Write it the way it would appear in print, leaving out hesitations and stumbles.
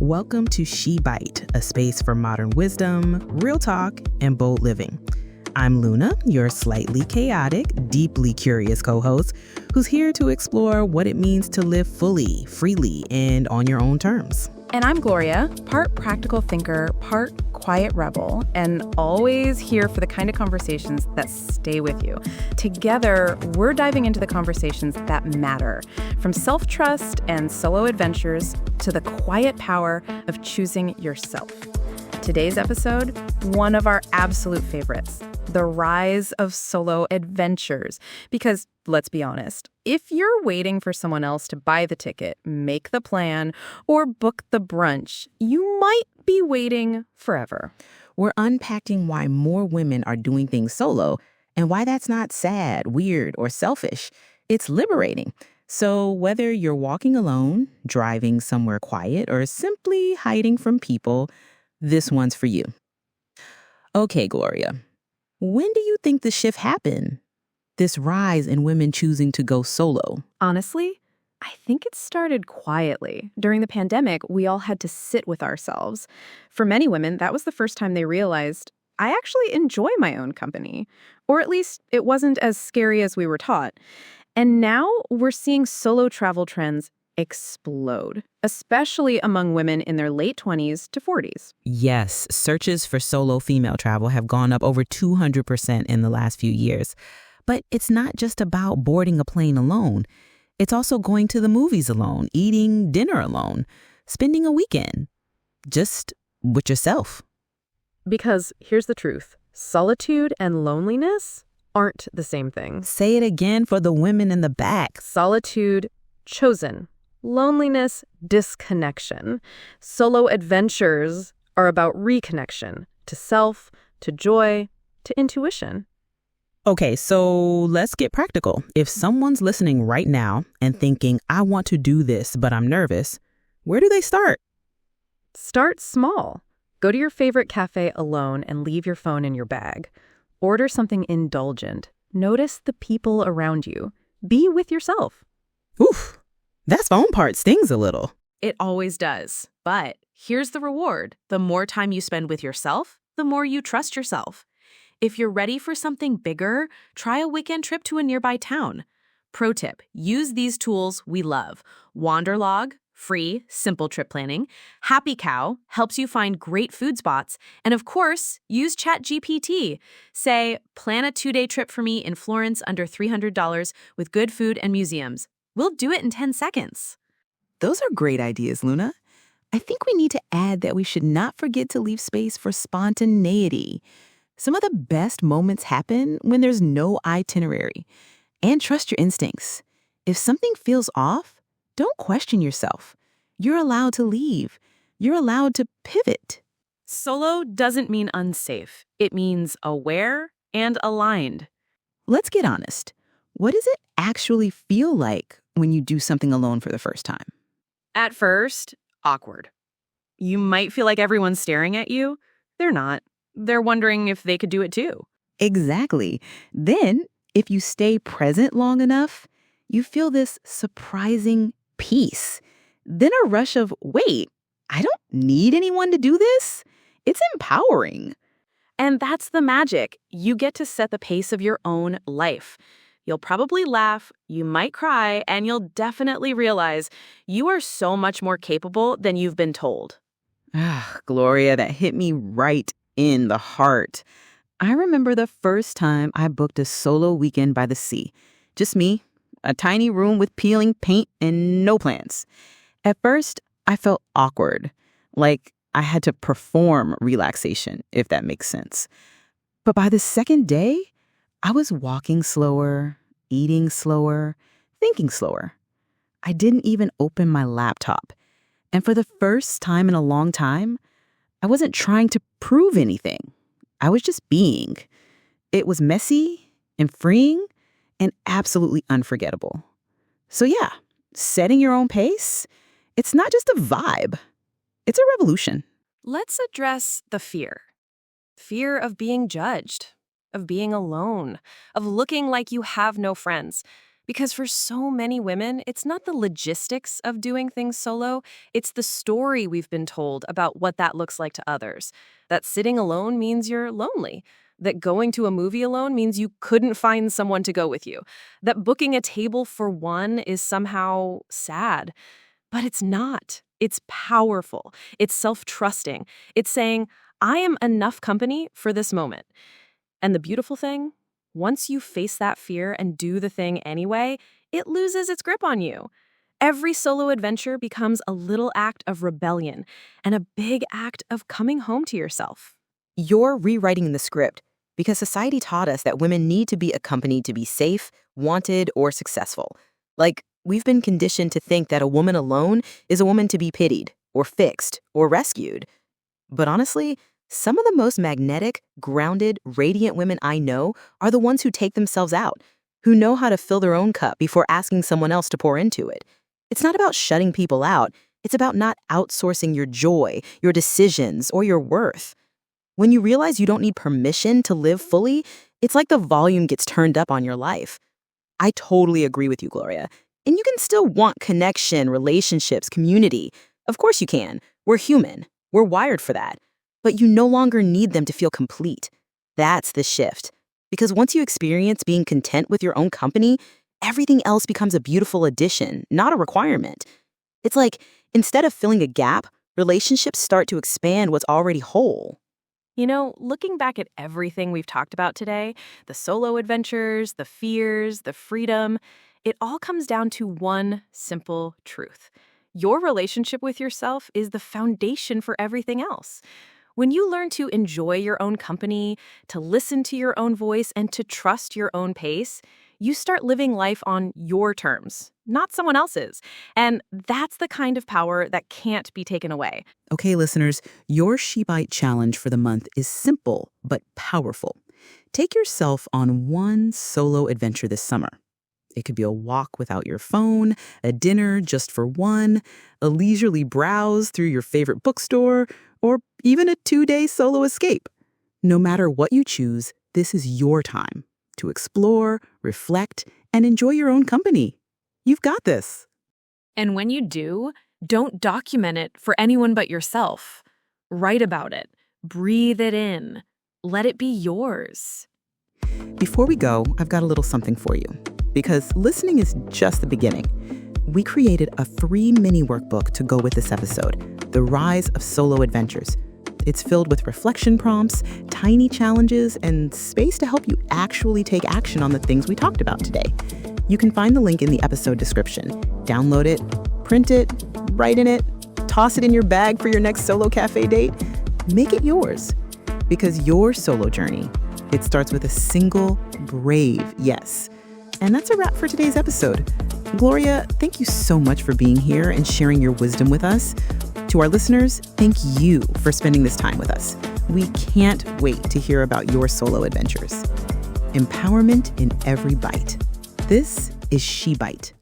Welcome to SheByte, a space for modern wisdom, real talk, and bold living. I'm Luna, your slightly chaotic, deeply curious co-host, who's here to explore what it means to live fully, freely, and on your own terms. And I'm Gloria, part practical thinker, part quiet rebel, and always here for the kind of conversations that stay with you. Together, we're diving into the conversations that matter, from self-trust and solo adventures to the quiet power of choosing yourself. Today's episode, one of our absolute favorites, the rise of solo adventures. Because, let's be honest, if you're waiting for someone else to buy the ticket, make the plan, or book the brunch, you might be waiting forever. We're unpacking why more women are doing things solo and why that's not sad, weird, or selfish. It's liberating. So whether you're walking alone, driving somewhere quiet, or simply hiding from people, this one's for you. Okay, Gloria, when do you think the shift happened? This rise in women choosing to go solo? Honestly, I think it started quietly. During the pandemic, we all had to sit with ourselves. For many women, that was the first time they realized, I actually enjoy my own company. Or at least it wasn't as scary as we were taught. And now we're seeing solo travel trends explode, especially among women in their late 20s to 40s. Yes, searches for solo female travel have gone up over 200% in the last few years. But it's not just about boarding a plane alone. It's also going to the movies alone, eating dinner alone, spending a weekend just with yourself. Because here's the truth. Solitude and loneliness aren't the same thing. Say it again for the women in the back. Solitude, chosen. Loneliness, disconnection. Solo adventures are about reconnection to self, to joy, to intuition. Okay, so let's get practical. If someone's listening right now and thinking, I want to do this, but I'm nervous, where do they start? Start small. Go to your favorite cafe alone and leave your phone in your bag. Order something indulgent. Notice the people around you. Be with yourself. Oof, that phone part stings a little. It always does. But here's the reward. The more time you spend with yourself, the more you trust yourself. If you're ready for something bigger, try a weekend trip to a nearby town. Pro tip, use these tools we love. Wanderlog, free, simple trip planning. Happy Cow helps you find great food spots. And of course, use ChatGPT. Say, plan a 2-day trip for me in Florence under $300 with good food and museums. We'll do it in 10 seconds. Those are great ideas, Luna. I think we need to add that we should not forget to leave space for spontaneity. Some of the best moments happen when there's no itinerary. And trust your instincts. If something feels off, don't question yourself. You're allowed to leave. You're allowed to pivot. Solo doesn't mean unsafe. It means aware and aligned. Let's get honest. What does it actually feel like when you do something alone for the first time? At first, awkward. You might feel like everyone's staring at you. They're not. They're wondering if they could do it too. Exactly. Then, if you stay present long enough, you feel this surprising peace. Then a rush of, wait, I don't need anyone to do this? It's empowering. And that's the magic. You get to set the pace of your own life. You'll probably laugh, you might cry, and you'll definitely realize you are so much more capable than you've been told. Ah, Gloria, that hit me right in the heart. I remember the first time I booked a solo weekend by the sea. Just me, a tiny room with peeling paint and no plans. At first, I felt awkward, like I had to perform relaxation, if that makes sense. But by the second day, I was walking slower, eating slower, thinking slower. I didn't even open my laptop. And for the first time in a long time, I wasn't trying to prove anything. I was just being. It was messy and freeing and absolutely unforgettable. So yeah, setting your own pace, it's not just a vibe. It's a revolution. Let's address the fear. Fear of being judged, of being alone, of looking like you have no friends. Because for so many women, it's not the logistics of doing things solo, it's the story we've been told about what that looks like to others. That sitting alone means you're lonely. That going to a movie alone means you couldn't find someone to go with you. That booking a table for one is somehow sad. But it's not. It's powerful. It's self-trusting. It's saying, I am enough company for this moment. And the beautiful thing, once you face that fear and do the thing anyway, it loses its grip on you. Every solo adventure becomes a little act of rebellion and a big act of coming home to yourself. You're rewriting the script because society taught us that women need to be accompanied to be safe, wanted, or successful. Like, we've been conditioned to think that a woman alone is a woman to be pitied, or fixed, or rescued. But honestly, some of the most magnetic, grounded, radiant women I know are the ones who take themselves out, who know how to fill their own cup before asking someone else to pour into it. It's not about shutting people out. It's about not outsourcing your joy, your decisions, or your worth. When you realize you don't need permission to live fully, it's like the volume gets turned up on your life. I totally agree with you, Gloria. And you can still want connection, relationships, community. Of course you can. We're human. We're wired for that. But you no longer need them to feel complete. That's the shift. Because once you experience being content with your own company, everything else becomes a beautiful addition, not a requirement. It's like, instead of filling a gap, relationships start to expand what's already whole. You know, looking back at everything we've talked about today, the solo adventures, the fears, the freedom, it all comes down to one simple truth. Your relationship with yourself is the foundation for everything else. When you learn to enjoy your own company, to listen to your own voice, and to trust your own pace, you start living life on your terms, not someone else's. And that's the kind of power that can't be taken away. Okay, listeners, your SheByte challenge for the month is simple but powerful. Take yourself on one solo adventure this summer. It could be a walk without your phone, a dinner just for one, a leisurely browse through your favorite bookstore, or even a 2-day solo escape. No matter what you choose, this is your time to explore, reflect, and enjoy your own company. You've got this. And when you do, don't document it for anyone but yourself. Write about it. Breathe it in. Let it be yours. Before we go, I've got a little something for you. Because listening is just the beginning. We created a free mini workbook to go with this episode, The Rise of Solo Adventures. It's filled with reflection prompts, tiny challenges, and space to help you actually take action on the things we talked about today. You can find the link in the episode description. Download it, print it, write in it, toss it in your bag for your next solo cafe date. Make it yours. Because your solo journey, it starts with a single, brave yes. And that's a wrap for today's episode. Gloria, thank you so much for being here and sharing your wisdom with us. To our listeners, thank you for spending this time with us. We can't wait to hear about your solo adventures. Empowerment in every bite. This is SheByte.